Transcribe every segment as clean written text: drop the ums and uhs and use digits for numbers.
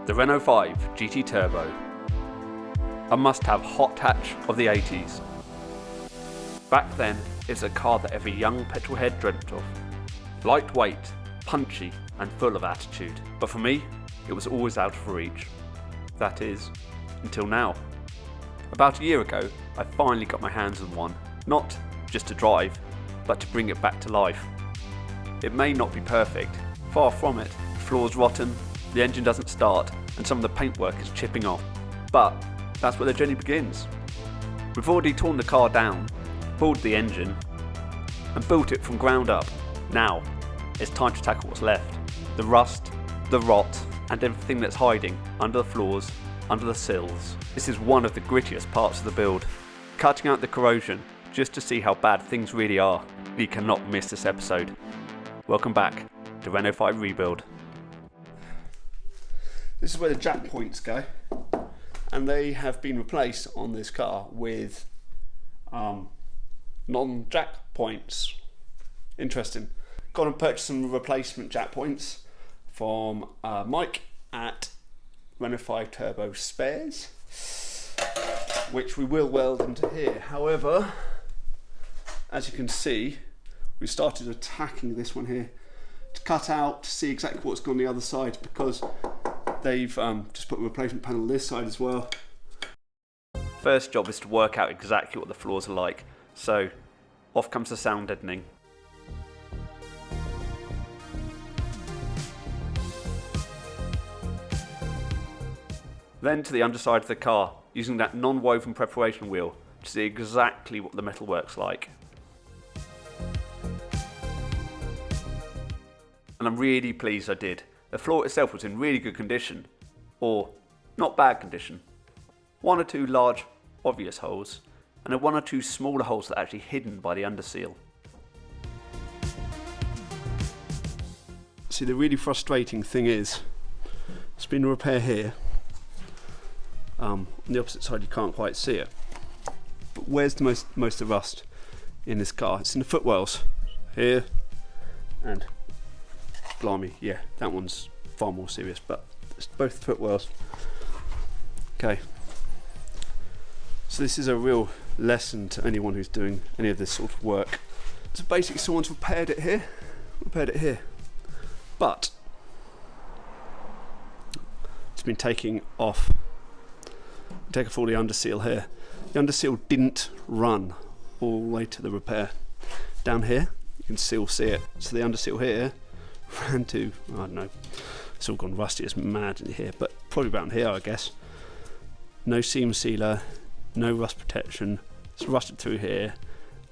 The Renault 5 GT Turbo, a must-have hot hatch of the 80s. Back then, it's a car that every young petrolhead dreamt of. Lightweight, punchy, and full of attitude. But for me, it was always out of reach. That is, until now. About a year ago, I finally got my hands on one, not just to drive, but to bring it back to life. It may not be perfect, far from it. The floor's rotten, the engine doesn't start, and some of the paintwork is chipping off. But that's where the journey begins. We've already torn the car down, pulled the engine, and built it from ground up. Now, it's time to tackle what's left. The rust, the rot, and everything that's hiding under the floors, under the sills. This is one of the grittiest parts of the build. Cutting out the corrosion, just to see how bad things really are. You cannot miss this episode. Welcome back to Renault 5 Rebuild. This is where the jack points go, and they have been replaced on this car with non-jack points. Interesting. Got and purchased some replacement jack points from Mike at Renault 5 Turbo Spares, which we will weld into here. However, as you can see, we started attacking this one here to cut out to see exactly what's going on the other side, because they've just put a replacement panel this side as well. First job is to work out exactly what the floors are like, so off comes the sound deadening. Then to the underside of the car, using that non-woven preparation wheel to see exactly what the metalwork's like. And I'm really pleased I did. The floor itself was in really good condition, or not bad condition. One or two large, obvious holes, and then one or two smaller holes that are actually hidden by the underseal. See, the really frustrating thing is, it's been a repair here. On the opposite side you can't quite see it. But where's the most of the rust in this car? It's in the footwells. Here, and blimey, yeah, that one's far more serious, but it's both the footwells. Okay. So this is a real lesson to anyone who's doing any of this sort of work. So basically someone's repaired it here, but it's been taking off all the underseal here. The underseal didn't run all the way to the repair. Down here, you can still see it. So the underseal here ran to, I don't know, it's all gone rusty as mad in here, but probably around here, I guess. No seam sealer, no rust protection. It's rusted through here,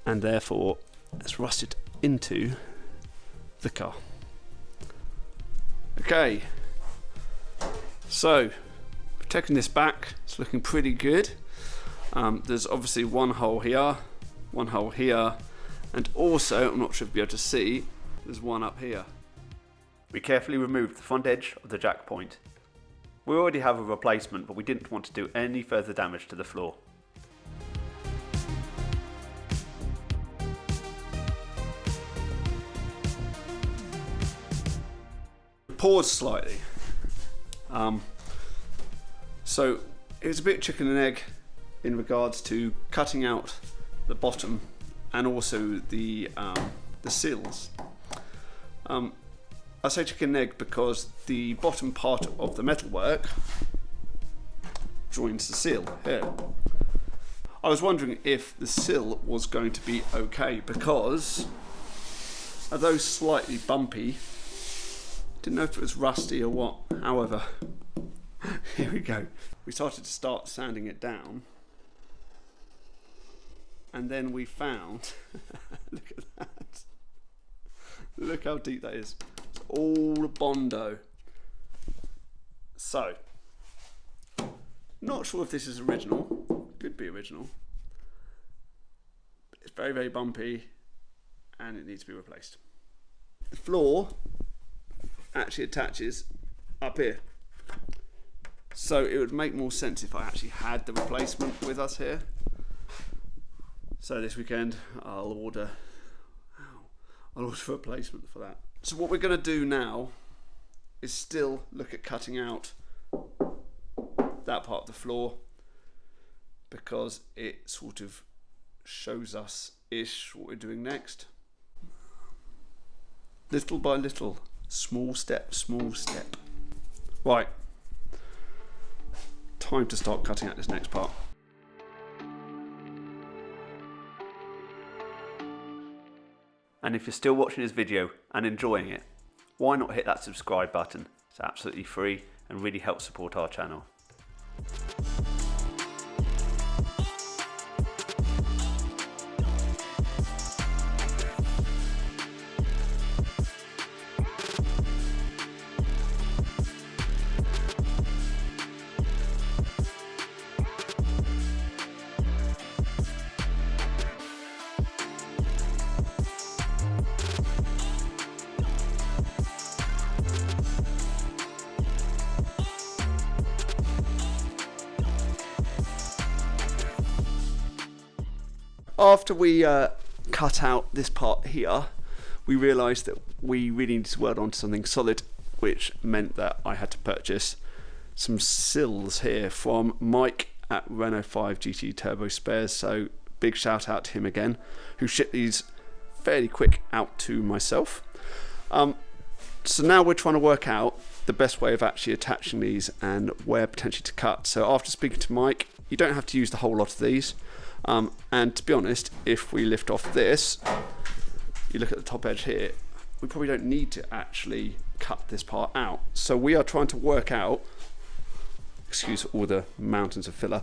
and therefore it's rusted into the car. Okay, so taking this back, it's looking pretty good. There's obviously one hole here, and also, I'm not sure if you'll be able to see, there's one up here. We carefully removed the front edge of the jack point. We already have a replacement, but we didn't want to do any further damage to the floor. Pause slightly. So it was a bit chicken and egg in regards to cutting out the bottom and also the sills. I say chicken and egg because the bottom part of the metalwork joins the sill here. I was wondering if the sill was going to be okay, because although slightly bumpy, didn't know if it was rusty or what. However, here we go. We started to start sanding it down, and then we found look at that, look how deep that is. It's all Bondo. So not sure if this is original, could be original. It's very, very bumpy and it needs to be replaced. The floor actually attaches up here, so it would make more sense if I actually had the replacement with us here. So this weekend I'll order a replacement for that. So what we're going to do now is still look at cutting out that part of the floor, because it sort of shows us ish what we're doing next. Little by little, small step, small step. Right, time to start cutting out this next part. And if you're still watching this video and enjoying it, why not hit that subscribe button? It's absolutely free and really helps support our channel. After we cut out this part here, we realised that we really needed to weld onto something solid, which meant that I had to purchase some sills here from Mike at Renault 5 GT Turbo Spares. So big shout out to him again, who shipped these fairly quick out to myself. So now we're trying to work out the best way of actually attaching these and where potentially to cut. So after speaking to Mike, you don't have to use the whole lot of these. And to be honest, if we lift off this, you look at the top edge here, we probably don't need to actually cut this part out. So we are trying to work out, excuse all the mountains of filler,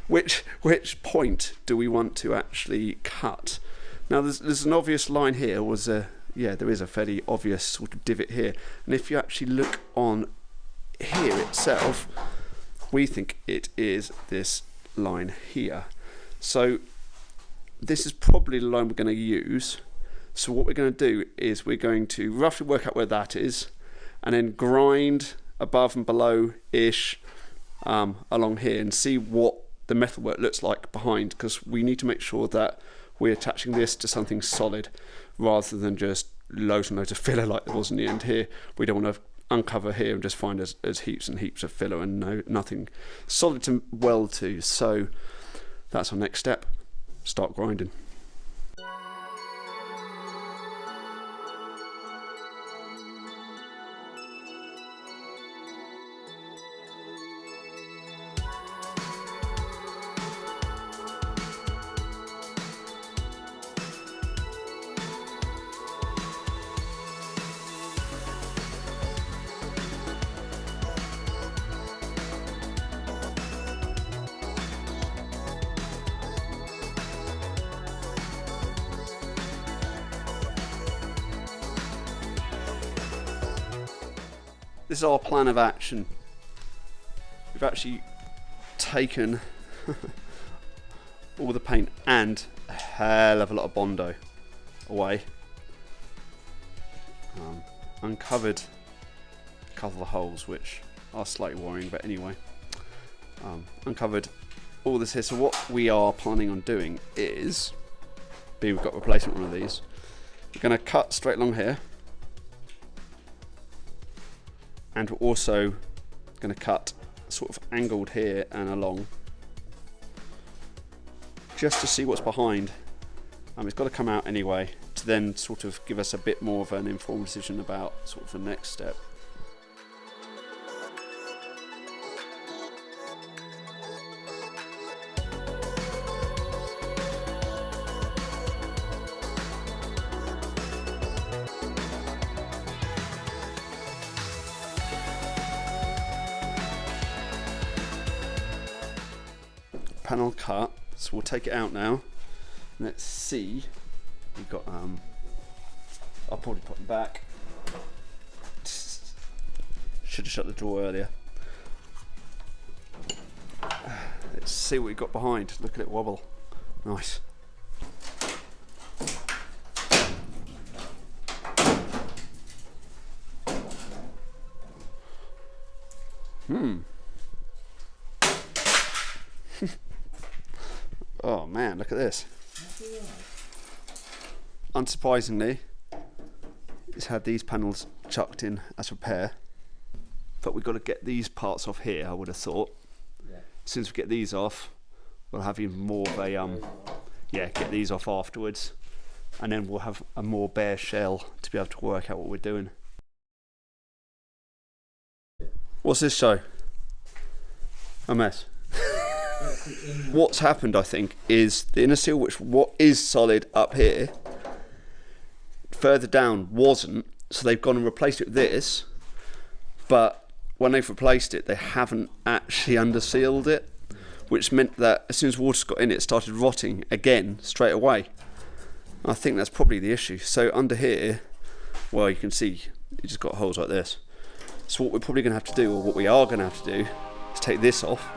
which point do we want to actually cut? Now there's an obvious line here, there is a fairly obvious sort of divot here. And if you actually look on here itself, we think it is this line here. So this is probably the line we're going to use. So what we're going to do is we're going to roughly work out where that is and then grind above and below-ish along here and see what the metalwork looks like behind, because we need to make sure that we're attaching this to something solid rather than just loads and loads of filler like there was in the end here. We don't want to uncover here and just find as heaps and heaps of filler and nothing solid to weld to. So that's our next step. Start grinding. This is our plan of action. We've actually taken all the paint and a hell of a lot of Bondo away. Uncovered a couple of the holes, which are slightly worrying, but anyway. Uncovered all this here. So what we are planning on doing is, we've got a replacement one of these. We're going to cut straight along here. And we're also going to cut sort of angled here and along, just to see what's behind. It's got to come out anyway to then sort of give us a bit more of an informed decision about sort of the next step. Panel cut, so we'll take it out now. Let's see. We've got I'll probably put them back. Should have shut the drawer earlier. Let's see what we've got behind. Look at it wobble. Nice. Oh man, look at this. Unsurprisingly, it's had these panels chucked in as repair, but we've got to get these parts off here, I would have thought. Yeah. as soon as we get these off, we'll have even more of a, get these off afterwards. And then we'll have a more bare shell to be able to work out what we're doing. What's this show? A mess. What's happened, I think, is the inner seal, what is solid up here, further down wasn't, so they've gone and replaced it with this, but when they've replaced it, they haven't actually undersealed it, which meant that as soon as water's got in it, it started rotting again straight away. I think that's probably the issue. So under here, well, you can see you just got holes like this. So what we're probably going to have to do, or what we are going to have to do, is take this off.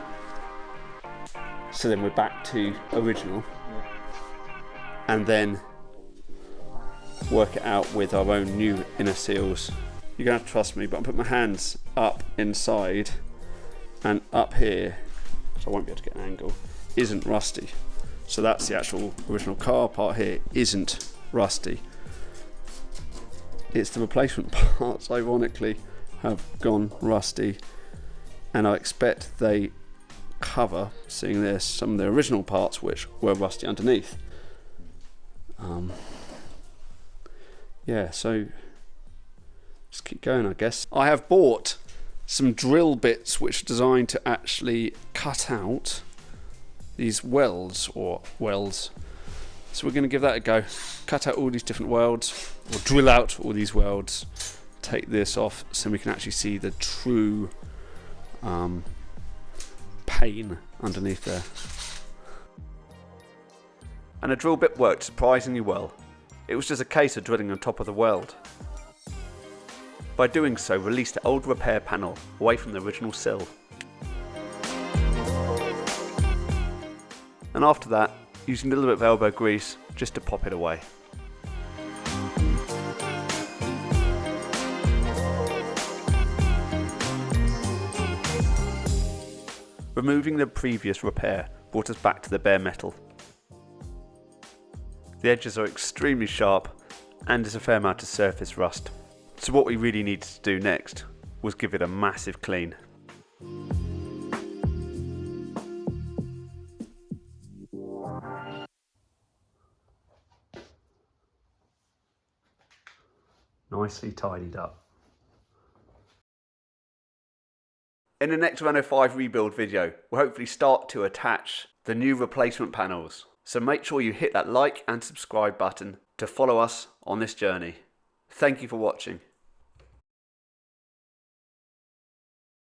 So then we're back to original. And then work it out with our own new inner seals. You're going to have to trust me, but I'm putting my hands up inside, and up here, so I won't be able to get an angle, isn't rusty. So that's the actual original car part here, isn't rusty. It's the replacement parts, ironically, have gone rusty, and I expect they cover, seeing this, some of the original parts which were rusty underneath. Yeah, so just keep going, I guess. I have bought some drill bits which are designed to actually cut out these welds, or welds. So we're going to give that a go. Cut out all these different welds, or drill out all these welds. Take this off so we can actually see the true pane underneath there. And the drill bit worked surprisingly well. It was just a case of drilling on top of the weld. By doing so, release the old repair panel away from the original sill. And after that, using a little bit of elbow grease just to pop it away. Removing the previous repair brought us back to the bare metal. The edges are extremely sharp and there's a fair amount of surface rust. So what we really needed to do next was give it a massive clean. Nicely tidied up. In the next Renault 5 rebuild video, we'll hopefully start to attach the new replacement panels. So make sure you hit that like and subscribe button to follow us on this journey. Thank you for watching.